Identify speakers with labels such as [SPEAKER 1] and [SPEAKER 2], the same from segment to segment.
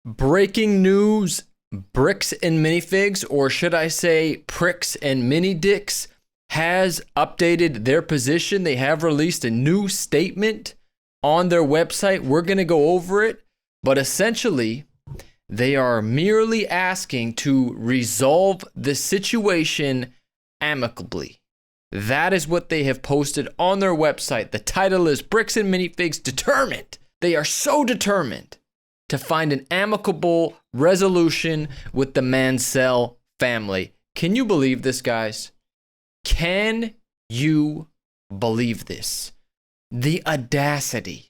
[SPEAKER 1] Breaking news, Bricks and Minifigs, or should I say Pricks and Mini Dicks, has updated their position. They have released a new statement on their website. We're going to go over it, but essentially, they are merely asking to resolve the situation amicably. That is what they have posted on their website. The title is Bricks and Minifigs Determined. They are so determined to find an amicable resolution with the Mansell family. Can you believe this, guys? Can you believe this? The audacity,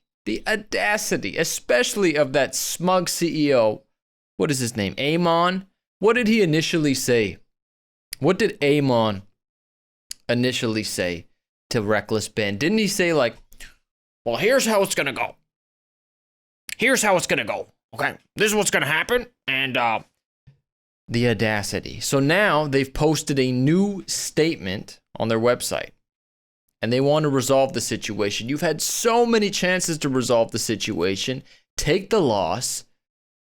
[SPEAKER 1] especially of that smug CEO. What is his name? Amon? What did he initially say? What did Amon initially say to Reckless Ben? Didn't he say like, well, here's how it's going to go. Here's how it's going to go. Okay, this is what's going to happen. And the audacity. So now they've posted a new statement on their website. And they want to resolve the situation. You've had so many chances to resolve the situation. Take the loss.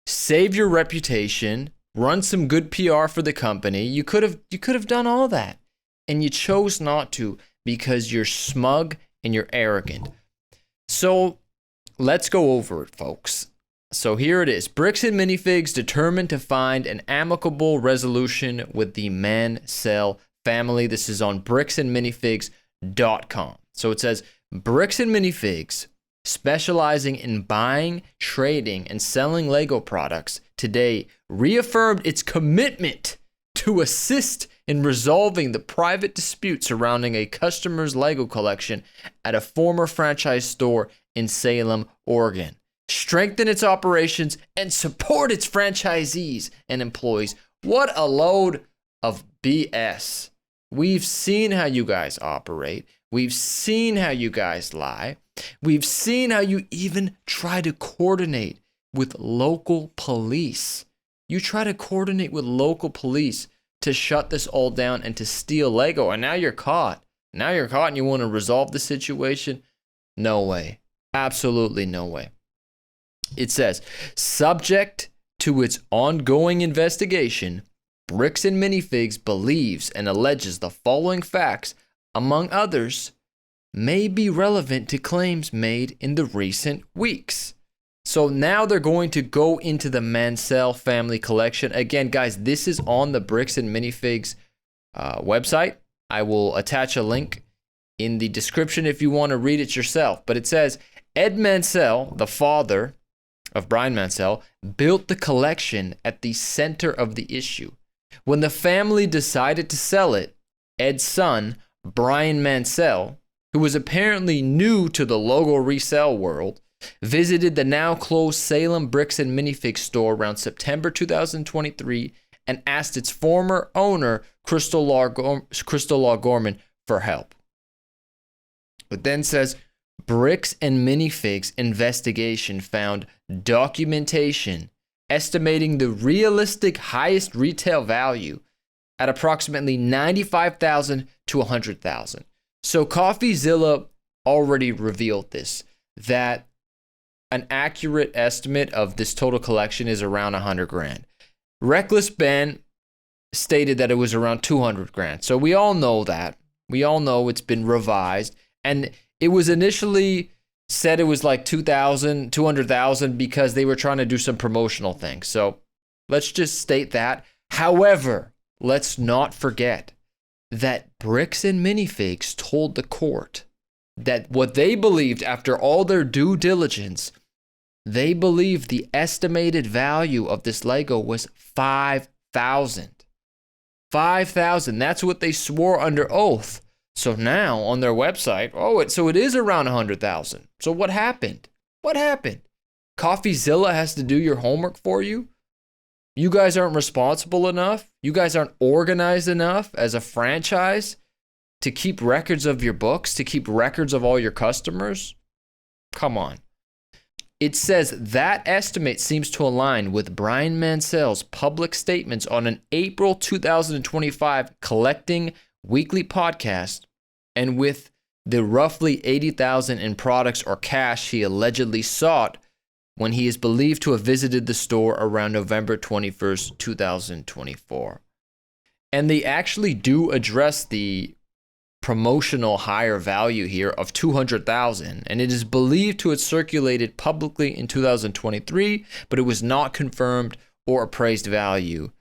[SPEAKER 1] Save your reputation. Run some good PR for the company. You could have done all that. And you chose not to because you're smug and you're arrogant. So let's go over it, folks. So here it is. Bricks and Minifigs determined to find an amicable resolution with the Mansell family. This is on bricksandminifigs.com. So it says, Bricks and Minifigs, specializing in buying, trading, and selling Lego products, today reaffirmed its commitment to assist in resolving the private dispute surrounding a customer's Lego collection at a former franchise store in Salem, Oregon. Strengthen its operations, and support its franchisees and employees. What a load of BS. We've seen how you guys operate. We've seen how you guys lie. We've seen how you even try to coordinate with local police. You try to coordinate with local police to shut this all down and to steal Lego, and now you're caught. Now you're caught and you want to resolve the situation? No way. Absolutely no way. It says, subject to its ongoing investigation, Bricks and Minifigs believes and alleges the following facts, among others, may be relevant to claims made in the recent weeks. So now they're going to go into the Mansell family collection. Again, guys, this is on the Bricks and Minifigs website. I will attach a link in the description if you want to read it yourself. But it says, Ed Mansell, the father of Brian Mansell, built the collection at the center of the issue. When the family decided to sell it, Ed's son, Brian Mansell, who was apparently new to the Lego resale world, visited the now closed Salem Bricks and Minifigs store around September 2023 and asked its former owner, Crystal Law Gorman, for help. It then says, Bricks and Minifigs investigation found documentation estimating the realistic highest retail value at approximately $95,000 to $100,000. So CoffeeZilla already revealed this, that an accurate estimate of this total collection is around $100,000. Reckless Ben stated that it was around $200,000. So we all know that. We all know it's been revised, and it was initially said it was like $200,000 because they were trying to do some promotional things. So let's just state that. However, let's not forget that Bricks and Minifigs told the court that what they believed after all their due diligence, they believed the estimated value of this Lego was $5,000. $5,000. That's what they swore under oath. So now on their website, so it is around $100,000. So what happened? What happened? CoffeeZilla has to do your homework for you? You guys aren't responsible enough? You guys aren't organized enough as a franchise to keep records of your books, to keep records of all your customers? Come on. It says that estimate seems to align with Brian Mansell's public statements on an April 2025 Collecting Weekly podcast, and with the roughly $80,000 in products or cash he allegedly sought when he is believed to have visited the store around November 21st, 2024. And they actually do address the promotional higher value here of $200,000, and it is believed to have circulated publicly in 2023, but it was not confirmed or appraised value.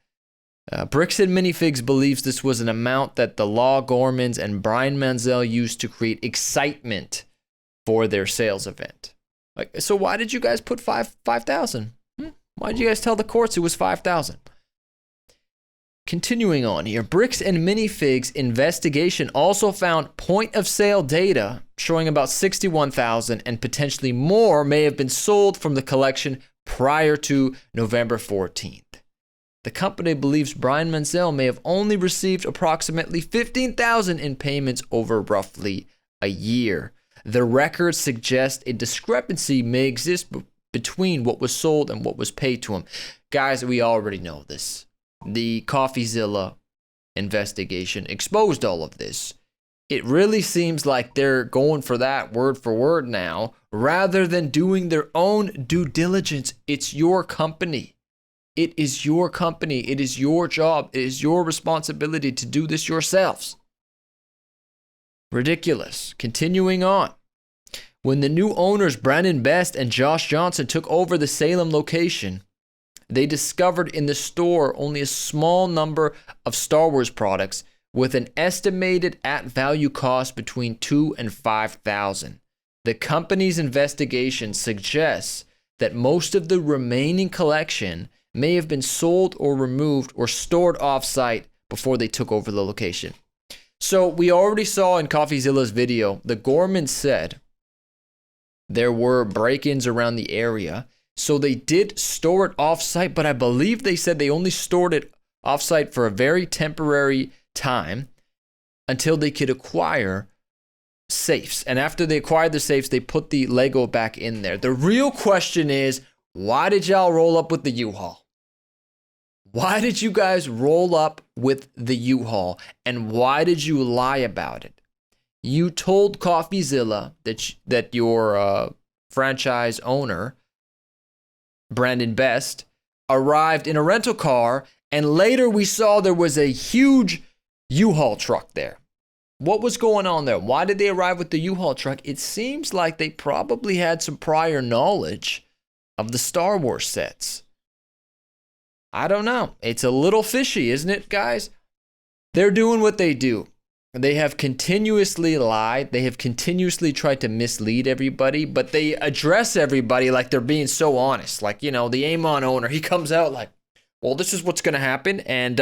[SPEAKER 1] Bricks and Minifigs believes this was an amount that the Law Gormans and Brian Mansell used to create excitement for their sales event. Like, so why did you guys put 5,000? Why did you guys tell the courts it was 5,000? Continuing on here, Bricks and Minifigs investigation also found point of sale data showing about 61,000 and potentially more may have been sold from the collection prior to November 14th. The company believes Brian Mansell may have only received approximately 15,000 in payments over roughly a year. The records suggest a discrepancy may exist between what was sold and what was paid to him. Guys, we already know this. The CoffeeZilla investigation exposed all of this. It really seems like they're going for that word for word now, rather than doing their own due diligence. It's your company. It is your company. It is your job. It is your responsibility to do this yourselves. Ridiculous. Continuing on. When the new owners, Brandon Best and Josh Johnson, took over the Salem location, they discovered in the store only a small number of Star Wars products with an estimated at value cost between $2,000 and $5,000. The company's investigation suggests that most of the remaining collection may have been sold or removed or stored off-site before they took over the location. So we already saw in CoffeeZilla's video, the Gormans said there were break-ins around the area. So they did store it off-site, but I believe they said they only stored it off-site for a very temporary time until they could acquire safes. And after they acquired the safes, they put the Lego back in there. The real question is, why did y'all roll up with the U-Haul? Why did you guys roll up with the U-Haul? And why did you lie about it? You told CoffeeZilla that your franchise owner, Brandon Best, arrived in a rental car, and later we saw there was a huge U-Haul truck there. What was going on there? Why did they arrive with the U-Haul truck? It seems like they probably had some prior knowledge of the Star Wars sets. I don't know. It's a little fishy, isn't it, guys? They're doing what they do. They have continuously lied. They have continuously tried to mislead everybody, but they address everybody like they're being so honest. Like, you know, the Amon owner, he comes out like, well, this is what's going to happen. And,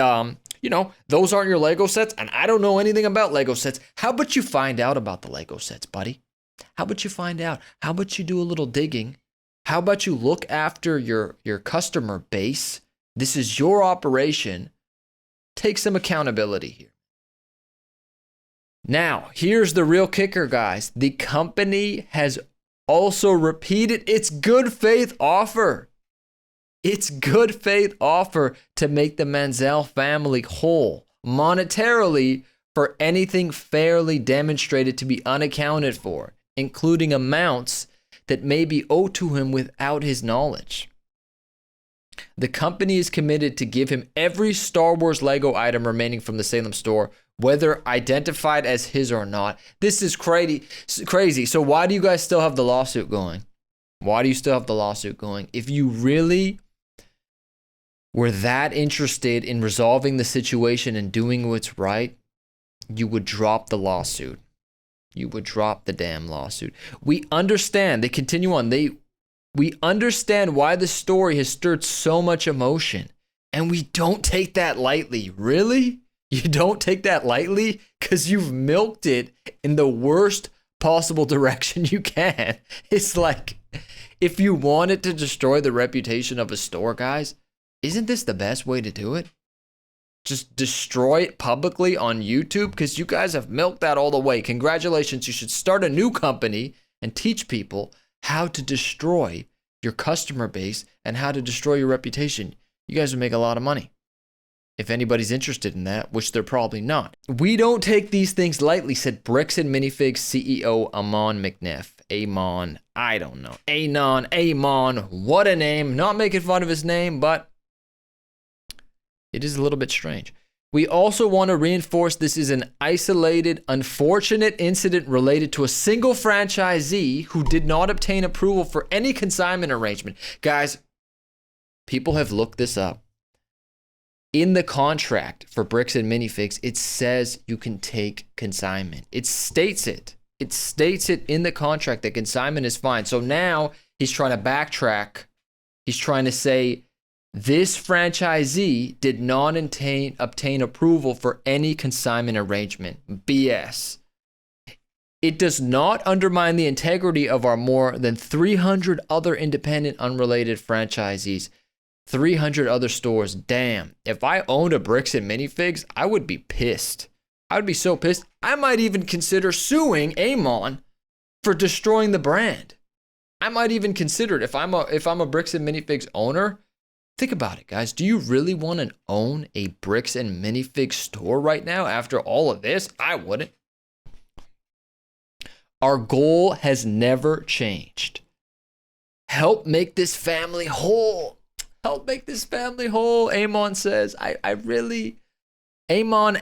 [SPEAKER 1] you know, those aren't your Lego sets. And I don't know anything about Lego sets. How about you find out about the Lego sets, buddy? How about you find out? How about you do a little digging? How about you look after your customer base? This is your operation. Take some accountability here. Now, here's the real kicker, guys. The company has also repeated its good faith offer. Its good faith offer to make the Mansell family whole monetarily for anything fairly demonstrated to be unaccounted for, including amounts that may be owed to him without his knowledge. The company is committed to give him every Star Wars Lego item remaining from the Salem store, whether identified as his or not. This is crazy. So why do you guys still have the lawsuit going? Why do you still have the lawsuit going? If you really were that interested in resolving the situation and doing what's right, you would drop the lawsuit. You would drop the damn lawsuit. We understand. They continue on. We understand why the story has stirred so much emotion, and we don't take that lightly. Really? You don't take that lightly? Because you've milked it in the worst possible direction you can. It's like, if you wanted to destroy the reputation of a store, guys, isn't this the best way to do it? Just destroy it publicly on YouTube? Because you guys have milked that all the way. Congratulations. You should start a new company and teach people how to destroy your customer base and how to destroy your reputation. You guys would make a lot of money. If anybody's interested in that, which they're probably not. We don't take these things lightly, said Bricks and Minifigs CEO Amon McNiff. Amon. I don't know. Amon. What a name. Not making fun of his name, but it is a little bit strange. We also want to reinforce this is an isolated, unfortunate incident related to a single franchisee who did not obtain approval for any consignment arrangement. Guys, people have looked this up. In the contract for Bricks and Minifigs, it says you can take consignment. It states it. It states it in the contract that consignment is fine. So now he's trying to backtrack. He's trying to say this franchisee did not obtain approval for any consignment arrangement. BS. It does not undermine the integrity of our more than 300 other independent, unrelated franchisees. 300 other stores. Damn. If I owned a Bricks and Minifigs, I would be pissed. I would be so pissed. I might even consider suing Amon for destroying the brand. I might even consider it. If I'm a Bricks and Minifigs owner, think about it, guys. Do you really want to own a Bricks and Minifigs store right now after all of this? I wouldn't. Our goal has never changed. Help make this family whole. Help make this family whole, Amon says. I really, Amon.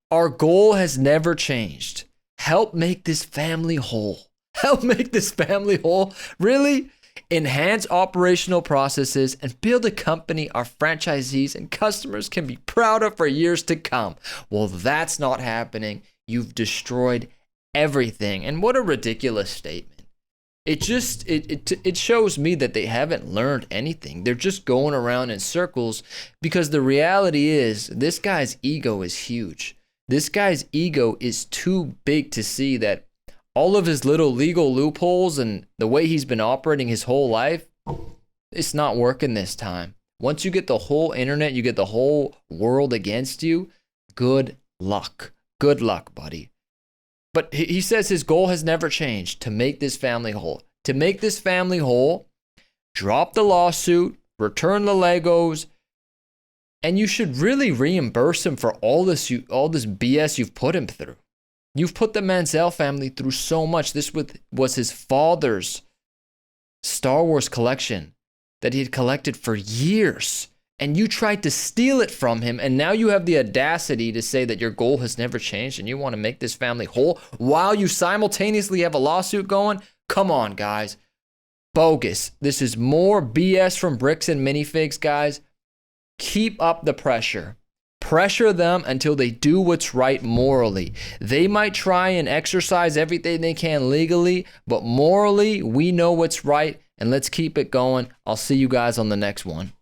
[SPEAKER 1] Our goal has never changed. Help make this family whole. Help make this family whole. Really? Enhance operational processes and build a company our franchisees and customers can be proud of for years to come. Well, that's not happening. You've destroyed everything. And what a ridiculous statement. It shows me that they haven't learned anything. They're just going around in circles because the reality is this guy's ego is huge. This guy's ego is too big to see that all of his little legal loopholes and the way he's been operating his whole life, it's not working this time. Once you get the whole internet, you get the whole world against you, good luck. Good luck, buddy. But he says his goal has never changed, to make this family whole. To make this family whole, drop the lawsuit, return the Legos, and you should really reimburse him for all this BS you've put him through. You've put the Mansell family through so much. This was his father's Star Wars collection that he had collected for years. And you tried to steal it from him, and now you have the audacity to say that your goal has never changed and you want to make this family whole while you simultaneously have a lawsuit going? Come on, guys. Bogus. This is more BS from Bricks and Minifigs, guys. Keep up the pressure. Pressure them until they do what's right morally. They might try and exercise everything they can legally, but morally, we know what's right, and let's keep it going. I'll see you guys on the next one.